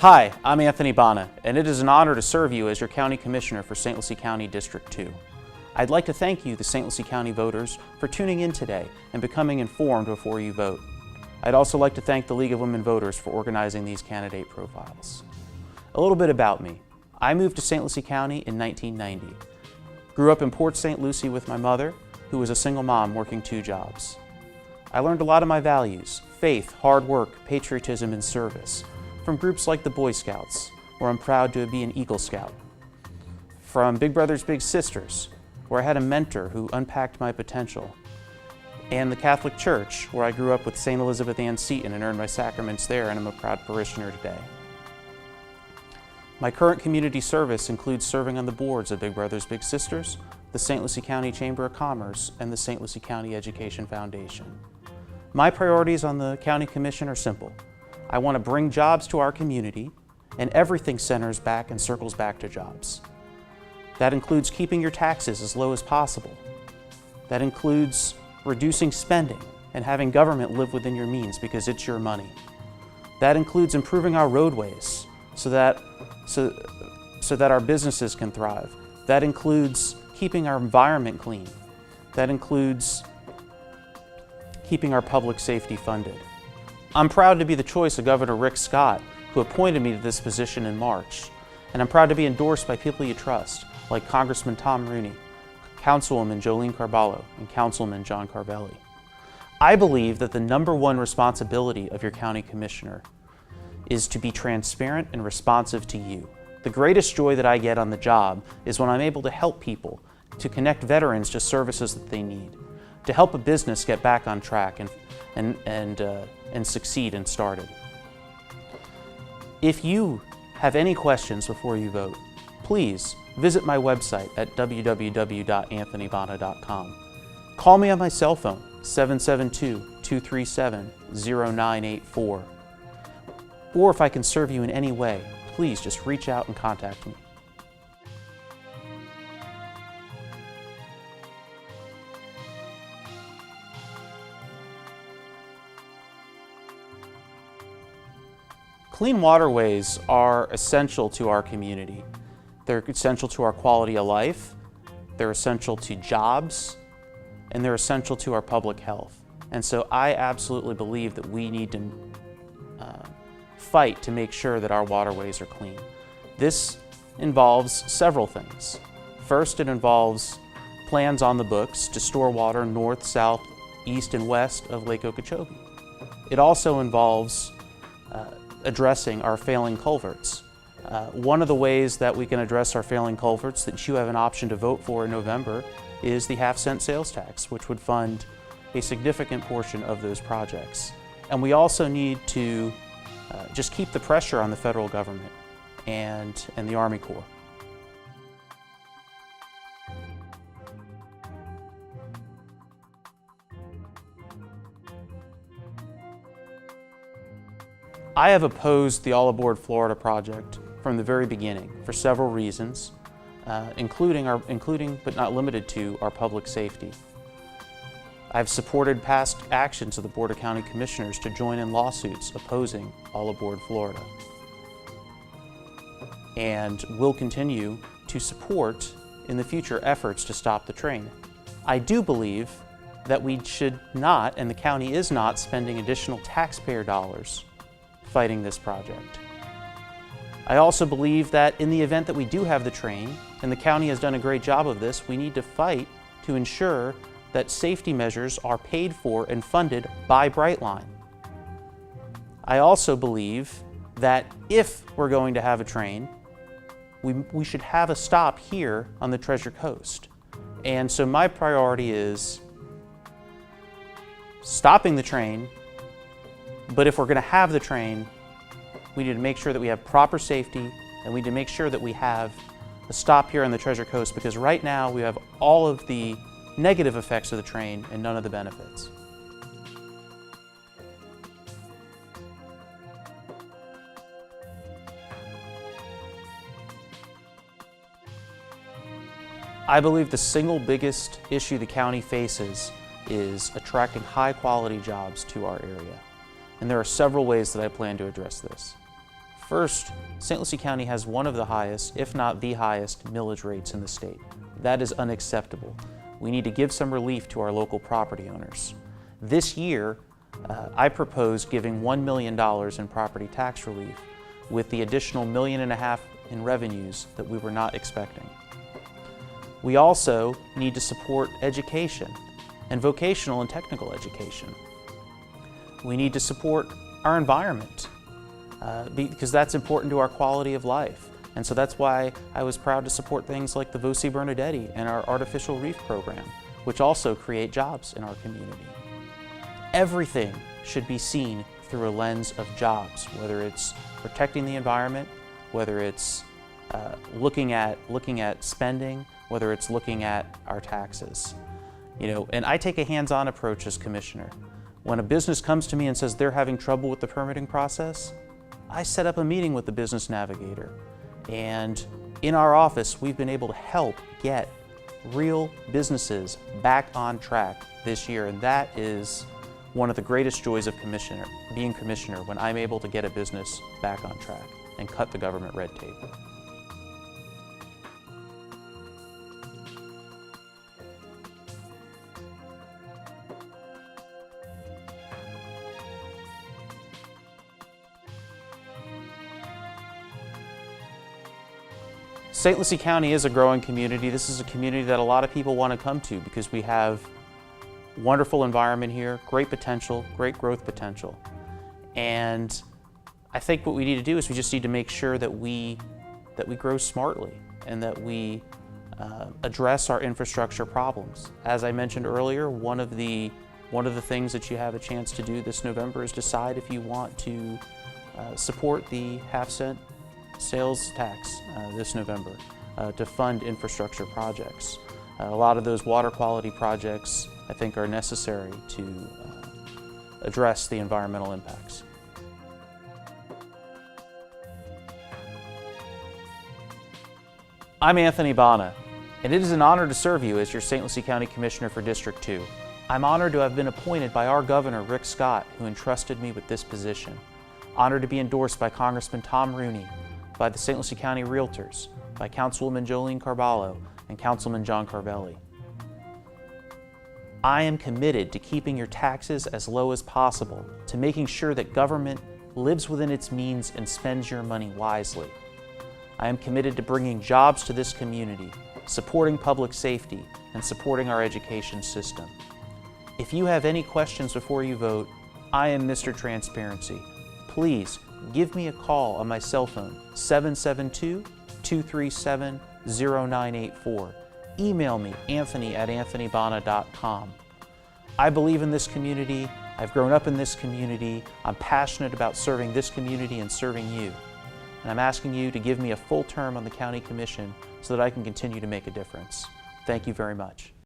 Hi, I'm Anthony Bana, and it is an honor to serve you as your County Commissioner for St. Lucie County District 2. I'd like to thank you, the St. Lucie County voters, for tuning in today and becoming informed before you vote. I'd also like to thank the League of Women Voters for organizing these candidate profiles. A little bit about me. I moved to St. Lucie County in 1990. Grew up in Port St. Lucie with my mother, who was a single mom working 2 jobs. I learned a lot of my values: faith, hard work, patriotism, and service, from groups like the Boy Scouts, where I'm proud to be an Eagle Scout. From Big Brothers Big Sisters, where I had a mentor who unpacked my potential. And the Catholic Church, where I grew up with St. Elizabeth Ann Seton and earned my sacraments there, and I'm a proud parishioner today. My current community service includes serving on the boards of Big Brothers Big Sisters, the St. Lucie County Chamber of Commerce, and the St. Lucie County Education Foundation. My priorities on the County Commission are simple. I want to bring jobs to our community, and everything centers back and circles back to jobs. That includes keeping your taxes as low as possible. That includes reducing spending and having government live within your means because it's your money. That includes improving our roadways so that our businesses can thrive. That includes keeping our environment clean. That includes keeping our public safety funded. I'm proud to be the choice of Governor Rick Scott, who appointed me to this position in March. And I'm proud to be endorsed by people you trust, like Congressman Tom Rooney, Councilwoman Jolene Carballo, and Councilman John Carvelli. I believe that the #1 responsibility of your county commissioner is to be transparent and responsive to you. The greatest joy that I get on the job is when I'm able to help people, to connect veterans to services that they need, to help a business get back on track and succeed and started. If you have any questions before you vote, please visit my website at www.anthonybana.com. Call me on my cell phone, 772-237-0984. Or if I can serve you in any way, please just reach out and contact me. Clean waterways are essential to our community. They're essential to our quality of life, they're essential to jobs, and they're essential to our public health. And so I absolutely believe that we need to fight to make sure that our waterways are clean. This involves several things. First, it involves plans on the books to store water north, south, east, and west of Lake Okeechobee. It also involves addressing our failing culverts. One of the ways that we can address our failing culverts that you have an option to vote for in November is the half-cent sales tax, which would fund a significant portion of those projects. And we also need to just keep the pressure on the federal government and the Army Corps. I have opposed the All Aboard Florida project from the very beginning for several reasons, including but not limited to our public safety. I've supported past actions of the Board of County Commissioners to join in lawsuits opposing All Aboard Florida, and will continue to support in the future efforts to stop the train. I do believe that we should not, and the county is not, spending additional taxpayer dollars fighting this project. I also believe that in the event that we do have the train, and the county has done a great job of this, we need to fight to ensure that safety measures are paid for and funded by Brightline. I also believe that if we're going to have a train, we should have a stop here on the Treasure Coast. And so my priority is stopping the train, but if we're going to have the train, we need to make sure that we have proper safety, and we need to make sure that we have a stop here on the Treasure Coast, because right now we have all of the negative effects of the train and none of the benefits. I believe the single biggest issue the county faces is attracting high-quality jobs to our area. And there are several ways that I plan to address this. First, St. Lucie County has one of the highest, if not the highest, millage rates in the state. That is unacceptable. We need to give some relief to our local property owners. This year, I propose giving $1 million in property tax relief with the additional $1.5 million in revenues that we were not expecting. We also need to support education and vocational and technical education. We need to support our environment because that's important to our quality of life. And so that's why I was proud to support things like the Voci Bernadetti and our artificial reef program, which also create jobs in our community. Everything should be seen through a lens of jobs, whether it's protecting the environment, whether it's looking at spending, whether it's looking at our taxes. And I take a hands-on approach as commissioner. When a business comes to me and says they're having trouble with the permitting process, I set up a meeting with the business navigator. And in our office, we've been able to help get real businesses back on track this year. And that is one of the greatest joys of being commissioner, when I'm able to get a business back on track and cut the government red tape. St. Lucie County is a growing community. This is a community that a lot of people want to come to because we have wonderful environment here, great potential, great growth potential. And I think what we need to do is we just need to make sure that we grow smartly and that we address our infrastructure problems. As I mentioned earlier, one of the things that you have a chance to do this November is decide if you want to support the half-cent sales tax this November to fund infrastructure projects. A lot of those water quality projects, I think, are necessary to address the environmental impacts. I'm Anthony Bana, and it is an honor to serve you as your St. Lucie County Commissioner for District 2. I'm honored to have been appointed by our Governor, Rick Scott, who entrusted me with this position. Honored to be endorsed by Congressman Tom Rooney, by the St. Lucie County Realtors, by Councilwoman Jolene Carballo, and Councilman John Carvelli. I am committed to keeping your taxes as low as possible, to making sure that government lives within its means and spends your money wisely. I am committed to bringing jobs to this community, supporting public safety, and supporting our education system. If you have any questions before you vote, I am Mr. Transparency. Please give me a call on my cell phone, 772-237-0984. Email me, anthony@anthonybana.com. I believe in this community. I've grown up in this community. I'm passionate about serving this community and serving you. And I'm asking you to give me a full term on the County Commission so that I can continue to make a difference. Thank you very much.